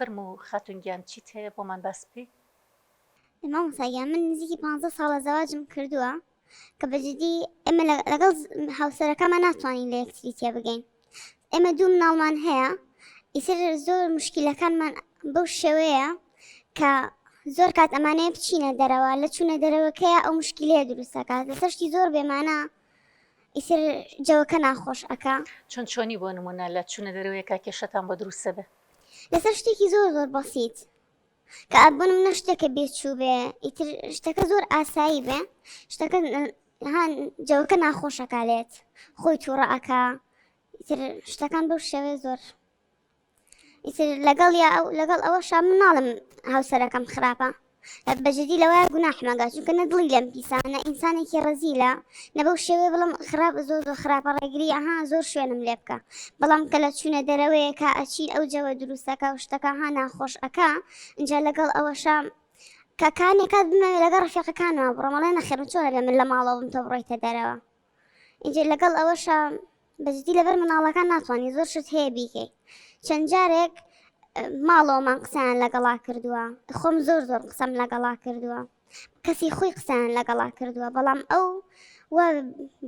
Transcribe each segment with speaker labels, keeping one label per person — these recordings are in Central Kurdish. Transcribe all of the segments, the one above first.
Speaker 1: فەرموو خاتونگیان چیت هەیە بۆمان باس بکەی؟
Speaker 2: مامۆستا من نزیکی 15 ساڵە زەواجم کردووە کە بەجددی ئێمە لەگەڵ هاوسەرەکەمان ناتوانین لە یەکتری تێ بگەین. ئێمە دوو مناڵمان هەیە، ئیتر زۆر مشکلەکانمان بەو شێوەیە کە زۆر کات ئەمانەیە بچینە دەرەوە، لە چوونە دەرەوەکەیە ئەو مشکلەیە دروستەکات، لەسەرشتی زۆر بێمانە ئیتر جەوەکە ناخۆش ئەکا.
Speaker 1: چۆنی بۆ نمونە لە چوونە دەرەوەیەکە کێشەتان بۆ دروستە بێ؟
Speaker 2: لەسەر شتێکی زۆر بەسیت کە ئەبوون منە شتێکە بێچوو بێ، ئیتر شتەکە زۆر ئاسایی بێ، شتەکە جەوەکە ناخۆشەکالێت، خۆی تووڕەکە، ئیتر شتەکان بەو شێوێ زۆر ئیتر لەگەڵ ئەوەشا من ناڵم هاوسەرەکەم خراپە، بەجددی لەوەیە گوناحمەگا چونکە نەدڵی لەم پیسانە ئینسانێکی ڕەزیلە نەبەو شێوێ بڵم خراپ زۆر خراپە ڕێگری ئەها زۆر شوێنم لێ بکە، بەڵام کە لە چوونە دەرەوەیەکە ئەچی ئەو جەوە دروستەکە و شتەکە ها ناخۆش ئەکا، اینجا لەگەڵ ئەوەشە کە کانێکات بمەوێ لەگەڵ ڕەفیقەکانەوە بڕۆمەڵێ نەخێڕ چۆنە بێ من لە ماڵەوەم تۆ بڕۆیتە دەرەوە، اینجا لەگەڵ ئەوەشە بەجددی لەبەر مناڵەکان ناتوانانی زۆر شت هەیە بیکەیت. چەند جارێک ماڵەوەمان قسەیان لەگەڵا کردووە، خۆم زۆر قسەم لەگەڵا کردووە، کەسی خۆی قسەیان لەگەڵا کردووە، بەڵام ئەو وا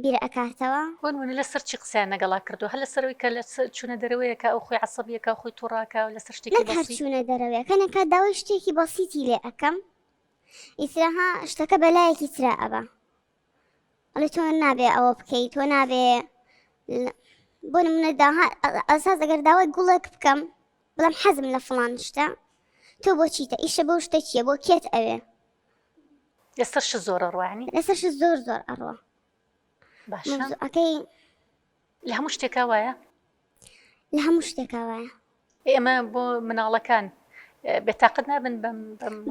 Speaker 2: بیر ئەکاتەوە.
Speaker 1: بۆنمونە لەسەر چی قسەیان لەگەڵا کردووە؟ هەر لەسەرەوەی کە لە چوونە دەرەوەیەکە ئەو خۆی عەسەبیەکە خۆی تووڕاکە و لەسەر شتێکی
Speaker 2: بەسیت؟ نەک هەر چوونە دەرەوەیە کەنێکە داوای شتێکی بەسیتی لێ ئەەکەم، ئیترەها شتەکە بەلایەکی ترا ئەبە، ئەڵێ تۆ نابێ ئەوە بکەیت، تۆ نابێ بۆ نمونە ئەساس ئەگەر داوای گوڵێک بکەم بەڵام حەزم لە فڵان شتە، تۆ بۆ چیتە ئیشە بەو شتە چییە بۆ کێت ئەوێ؟
Speaker 1: لەسەر ش زۆر ئەڕوانی
Speaker 2: لەسەرش زۆر ئەڕوە.
Speaker 1: باشە
Speaker 2: ئەکەی
Speaker 1: لە هەموو شتێکا وایە؟
Speaker 2: لە هەموو شتێکا وایە.
Speaker 1: ئێمە بۆ مناڵەکان بێتاقەت نابن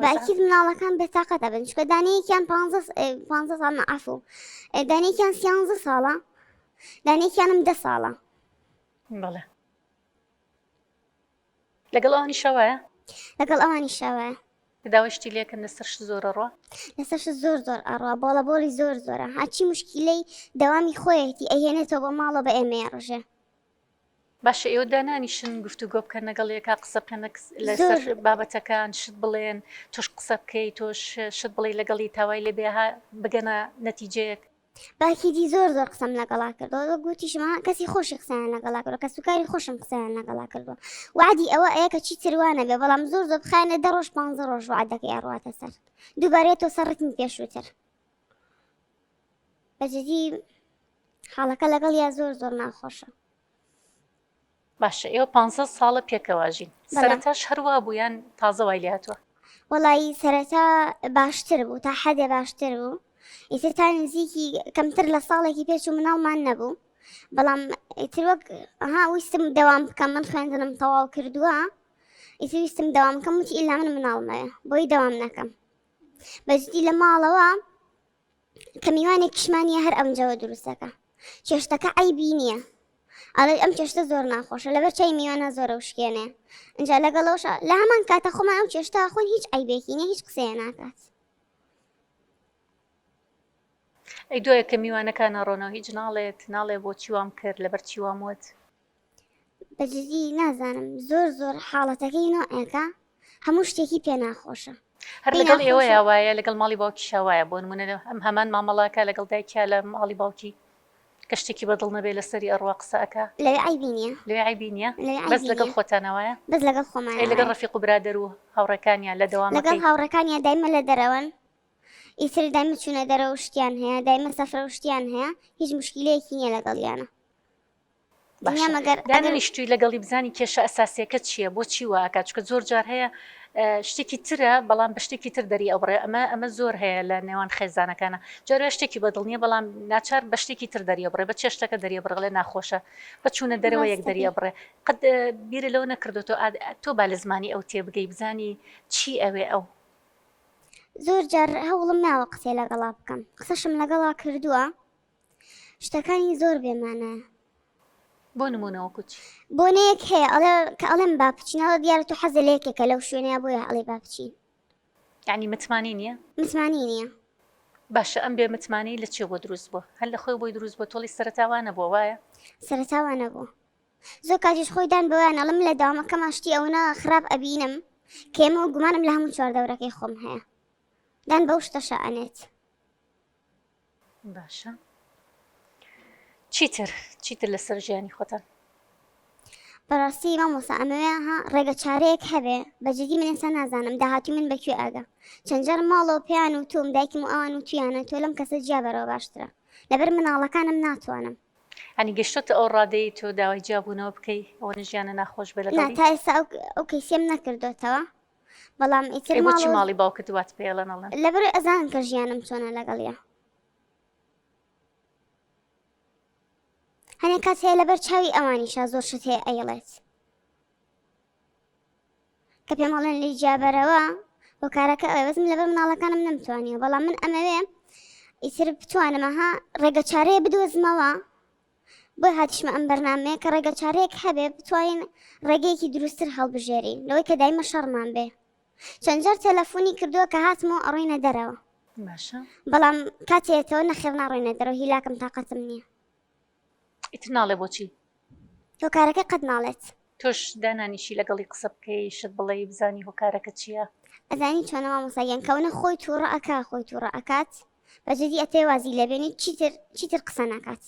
Speaker 2: باکیت مناڵەکان بێتاقەتە بن، چکە دانەیەکیان 15 ساڵ عەفو، دانەیەکیان 13 ساڵە، دانەیەکیانم 10 ساڵە.
Speaker 1: بەڵێ لەگەڵ ئەوانی شەوایە؟
Speaker 2: لەگەڵ ئەوانی شەوایە.
Speaker 1: داوای شتی لێکن لەسەرش زۆر ئەڕوا؟
Speaker 2: لەسەرش زۆر ئەڕوا، بۆڵی زۆرە، هاچی مشکلەی دەوامی خۆیەتی ئەهێنێتەوە بە ماڵە بە ئێمە ڕژێ.
Speaker 1: باشە ئێوە دانانیشن گفتوگۆ بکەن لەگەڵ یەکا قسە بکەن لەسەر بابەتەکان، شت بڵێن تۆش قسە بکەیت، تۆش شت بڵێ لەگەڵی تاوای لێ بێها بگەنە نەتیجەیەک.
Speaker 2: باکیدی زۆر قسەم لەگەڵا کردەوە، گوتیشمە کەسی خۆشی قسەیان لەگەڵا کردەوە، کە سوکاری خۆشم قسەیان لەگەڵا کردەوە، وعدی ئەوە ئەیە کە چی تروانە بێ، بەڵام زۆر بخایەنە 10 ڕۆژ 15 ڕۆژ وعدەکەی ئەڕواتە سەر، دووبارێتەوە سەرڕتمی پێشووتر. بەجددی حاڵەکە لەگەڵ یا زۆر ناخۆشە.
Speaker 1: باشە ئێوە 15 ساڵە پێکەواژین، سەرەتاش هەروە بوویان تازە وای لێ هاتووە؟
Speaker 2: وەڵی سەرەتا باشتر بوو، تا حەدێ باشتر بوو، ئیتر تا نزیکی کەمتر لە ساڵێکی پێچ و مناڵمان نەبوو، بەڵام ئیتر وەک ویستم دەوام بکەم، من خوێندنم تەواو کردووە، ئیتر ویستم دەوام بکەم، وتی ئیلا من مناڵمەیە بۆی دەوام نەکەم. بەجددی لە ماڵەوە کە میوانێک کشمانیە هەر ئەمجەوە دروستەکە، چێشتەکە عیبی نییە، ئەڵێ ئەم چێشتە زۆر ناخۆشە لەبەر چای میوانە زۆرە وشکێنێ، اینجا لەگەڵەوەش لە هەمان کاتە خۆمان ئەو چێشتا خۆن هیچ عیبێکی نیە، هیچ قسەیە ناکات.
Speaker 1: ئەی دوایە کە میوانەکان ئەڕۆنەوە هیچ ناڵێ بۆچی وام کرد لەبەر چی وام وت؟
Speaker 2: بەجددی نازانم زۆر حاڵەتەکەی نۆعێکە هەموو شتێکی پێ ناخۆشە.
Speaker 1: هەر لەگەڵ ئێوە یاوایە لەگەڵ ماڵی باوکی شاوایە بۆ نمونە ئەم هەمان مامەڵاکە لەگەڵ دایکیا لە ماڵی باوکی کە شتێکی بەدڵ نەبێ لەسەری ئەڕوا قسەکە
Speaker 2: لەوێ عیبی نییە،
Speaker 1: لەوێ عیبی نییە، بەس لەگەڵ خۆتانەوەیە؟
Speaker 2: بەس لەگەڵ خۆمان
Speaker 1: لەگەڵ ڕەفیق و برادەر و هاوڕەکانیان لە دەوامەکەی
Speaker 2: لەگەڵ هاوڕەکانیان دایمە لە دەرەوەن، ئیتر دایمە چوونە دەرەوە شتیان هەیە، دایمە سەفرە شتیان هەیە، هیچ مشکلەیەکی نییە لەگەڵیانە.
Speaker 1: دانیشتوی لەگەڵی بزانی کێشە ئەساسیەکە چییە، بۆچی واکات، چکە زۆر جار هەیە شتێکی ترە بەڵام بە شتێکی تر دەری ئەوڕێ، ئەمە زۆر هەیە لە نێوان خێزانەکانە، جارێ شتێکی بەدڵ نییە بەڵام ناچار بە شتێکی تر دەریە بڕێ، بە چێشتەکە دەریە بڕڵێ ناخۆشە، بە چوونە دەرەوە یەک دەریە بڕێ، قەت بیرە لەوە نەکردو تۆ با لە زمانی ئەو تێبگەی بزانی چی ئەوێ ئەو.
Speaker 2: زۆر جار هەوڵم ناوە قسەی لەگەڵا بکەم، قسەشم لەگەڵا کردووە، شتەکانی زۆر بێمانایە.
Speaker 1: بۆ نمونەوە کوچ
Speaker 2: بۆنەیەک هەیە کە ئەڵێم با بچینەوە دیارە تو حەزە لەیەکێکە لەو شوێنەیە بۆیە ئەڵێ با بچین،
Speaker 1: یعنی متمانی نییە؟
Speaker 2: متمانی نییە.
Speaker 1: باشە ئەم بێ متمانی لە چێ بۆ دروست بووە؟ هەر لە خۆی بۆی دروست بۆ تۆڵی سەرەتاوانە بۆ وایە؟
Speaker 2: سەرەتاوانە بوو. زۆر کاتیش خۆی دان بەوانەڵم لە داوامەکە ماشتی ئەوەنە خراپ ئەبینم کێمە و گومانم لە هەموو چواردەورەکەی خۆم هەیە دان بەو شتەشە ئەنێت.
Speaker 1: باشە چیتر لەسەر ژیانی خۆتان؟
Speaker 2: بەڕاستی مامۆستا ئەمەوێ ڕێگە چارەیەک هەبێ بەجددی من ئێستا نازانم داهاتی من بەکوێ ئاگە چەندجار ماڵەوە پێیان و تۆم دایکم و ئەوان و تویانە تۆ لەم کەسە جیا بەرەوە باشترە لەبەر مناڵەکانم ناتوانم.
Speaker 1: ئەنی گەشتۆتە ئەو ڕادەی تۆ داوای جیابوونەوە بکەی ئەوە ژیانە ناخۆش بێ
Speaker 2: نا
Speaker 1: لەگەڵی؟
Speaker 2: تا ئێستا ئەو کەیسێم نەکردوێتەوە بەڵام ئیتر
Speaker 1: بۆچی ماڵی باوکت دوات پێڵەنەڵەن؟
Speaker 2: لەبەر ئەزان کە ژیانم چۆنە لەگەڵیە هەنێک کات هەیە لەبەر چاوی ئەوانیشا زۆر شت هەیە ئەیڵێت کە پێمەڵێن لی جیابەرەوە بۆ کارەکە ئەوێزم لەبەر مناڵەکانم نەمتوانیە بەڵام من ئەمەوێ ئیتر بتوانمەها ڕێگە چارەیە بدۆزمەوە بۆی هاتیشمە ئەم بەرنامەیە کە ڕێگە چارەیەک هەبێ بتوانین ڕێگەیەکی دروستتر هەڵبژێرین لەوەی کە دایمە شەڕمان بێ چەندجار تەلەفۆنی کردووە کە هاتمەوە ئەڕۆینە دەرەوە
Speaker 1: باشە
Speaker 2: بەڵام کاتێتەوە نەخێر ناڕۆینە دەرەوە هیلاکم تااقەتم نییە.
Speaker 1: ئیتر ناڵێ بۆچی؟
Speaker 2: تۆ کارەکە قەت ناڵێت
Speaker 1: تۆش دانانیشی لەگەڵی قسە بکەی شت بڵێ بزانی هۆکارەکە چییە؟
Speaker 2: ئەزانی چۆنەوە مۆساییان کەونە خۆی تووڕە ئەکا خۆی تووڕە ئەکات بەجددی ئەتێ وازی لەبێنی چیتر قسە ناکات